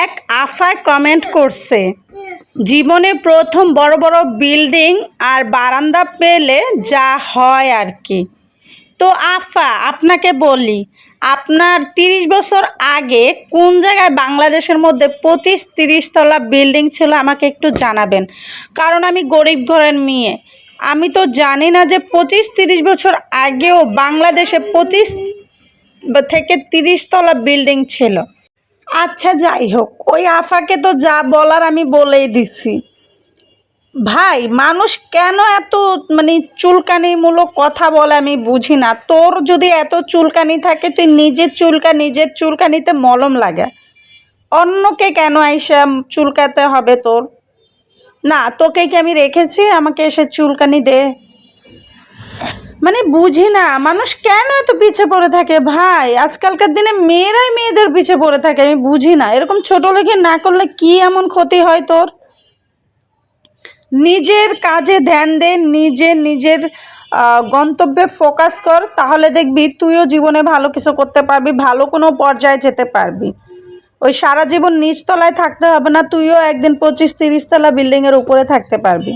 এক আফা কমেন্ট করছে, জীবনে প্রথম বড় বড় বিল্ডিং আর বারান্দা পেলে যা হয় আর কি। তো আফা আপনাকে বলি, আপনার 30 বছর আগে কোন জায়গায় বাংলাদেশের মধ্যে 25-30 তলা বিল্ডিং ছিল আমাকে একটু জানাবেন, কারণ আমি গরিব ঘরের মেয়ে। আমি তো জানি না যে 25-30 বছর আগেও বাংলাদেশে 25 থেকে 30 তলা বিল্ডিং ছিল। আচ্ছা যাই হোক, ওই আফাকে তো যা বলার আমি বলেই দিছি। ভাই, মানুষ কেন এত চুলকানিমূলক কথা বলে আমি বুঝি না। তোর যদি এত চুলকানি থাকে তুই নিজের চুলকানিতে মলম লাগা, অন্যকে কেন আইসা চুলকাতে হবে তোর? না, তোকে কি আমি রেখেছি আমাকে এসে চুলকানি দে? বুঝি না মানুষ কেন এত পিছে পড়ে থাকে। ভাই, আজকালকার দিনে মেয়েরাই মেয়েদের পিছে পড়ে থাকে। আমি বুঝি না, এরকম ছোট লেগে না করলে কি এমন ক্ষতি হয় তোর? নিজের কাজে ধ্যান দে, নিজের গন্তব্যে ফোকাস কর, তাহলে দেখবি তুইও জীবনে ভালো কিছু করতে পারবি, ভালো কোনো পর্যায়ে যেতে পারবি। ওই সারা জীবন নিচতলায় থাকতে হবে না, তুইও একদিন 25-30 তলা বিল্ডিংয়ের উপরে থাকতে পারবি।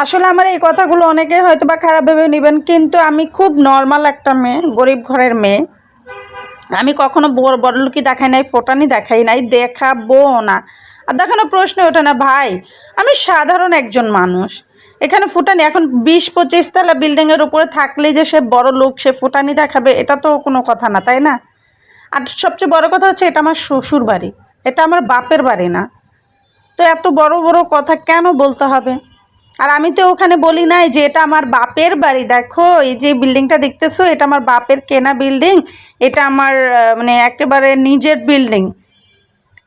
আসলে আমার এই কথাগুলো অনেকে হয়তো বা খারাপ ভেবে নেবেন, কিন্তু আমি খুব নর্মাল একটা মেয়ে, গরিব ঘরের মেয়ে। আমি কখনো বড়লোকি দেখাই নাই, ফোটানি দেখাই নাই, দেখাবো না, আর দেখানোর প্রশ্ন ওঠে না। ভাই, আমি সাধারণ একজন মানুষ। এখানে ফুটানি এখন 20-25 তলা বিল্ডিংয়ের উপরে থাকলেই যে সে বড় লোক, সে ফুটানি দেখাবে, এটা তো কোনো কথা না, তাই না? আর সবচেয়ে বড় কথা হচ্ছে, এটা আমার শ্বশুর বাড়ি, এটা আমার বাপের বাড়ি না। তো এত বড় বড় কথা কেন বলতে হবে? আর আমি তো ওখানে বলি নাই যে এটা আমার বাপের বাড়ি, দেখো এই যে বিল্ডিংটা দেখতেছো, এটা আমার বাপের কেনা বিল্ডিং, এটা আমার একেবারে নিজের বিল্ডিং।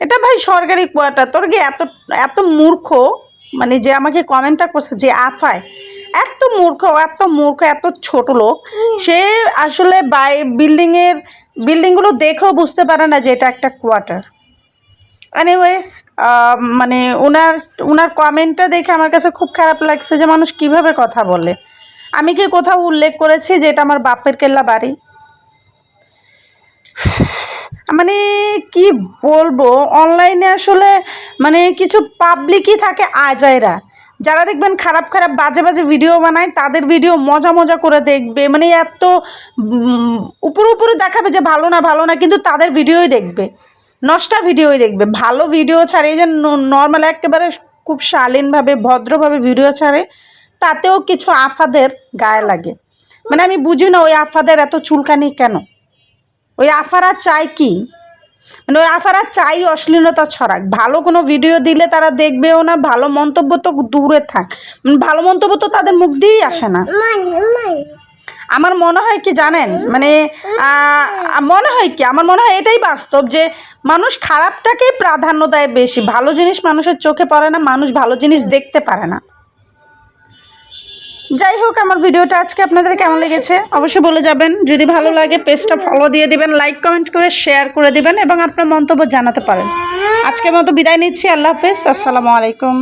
এটা ভাই সরকারি কোয়ার্টার। তোর কি এত এত মূর্খ, যে আমাকে কমেন্টটা করছে যে আফায়, এত মূর্খ এত ছোট লোক, সে আসলে বিল্ডিংগুলো দেখেও বুঝতে পারে না যে এটা একটা কোয়ার্টার। এনিওয়েজ, ওনার কমেন্টটা দেখে আমার কাছে খুব খারাপ লাগছে যে মানুষ কিভাবে কথা বলে। আমি কি কোথাও উল্লেখ করেছি যে এটা আমার বাপের কেল্লা বাড়ি? কি বলবো, অনলাইনে আসলে কিছু পাবলিকই থাকে আজাইরা, যারা দেখবেন খারাপ বাজে ভিডিও বানায়, তাদের ভিডিও মজা করে দেখবে, এত উপরে দেখাবে যে ভালো না, কিন্তু তাদের ভিডিওই দেখবে, নষ্টা ভিডিওই দেখবে। ভালো ভিডিও ছাড়ে, এই যে নর্মাল একেবারে খুব শালীনভাবে ভদ্রভাবে ভিডিও ছাড়ে, তাতেও কিছু আফাদের গায়ে লাগে। আমি বুঝি না ওই আফাদের এত চুলকানি কেন। ওই আফারা চাই কি? ওই আফারা চাই অশ্লীলতা ছড়াক, ভালো কোনো ভিডিও দিলে তারা দেখবেও না, ভালো মন্তব্য তো দূরে থাক, ভালো মন্তব্য তো তাদের মুখ দিয়েই আসে না। আমার মনে হয় কি জানেন, আমার মনে হয় এটাই বাস্তব, যে মানুষ খারাপটাকেই প্রাধান্য দেয় বেশি, ভালো জিনিস মানুষের চোখে পড়ে না, মানুষ ভালো জিনিস দেখতে পারে না। যাই হোক, আমার ভিডিওটা আজকে আপনাদের কেমন লেগেছে অবশ্যই বলে যাবেন। যদি ভালো লাগে পেজটা ফলো দিয়ে দিবেন, লাইক কমেন্ট করে শেয়ার করে দিবেন এবং আপনার মন্তব্য জানাতে পারেন। আজকের মতো বিদায় নিচ্ছি, আল্লাহ হাফেজ, আসসালামু আলাইকুম।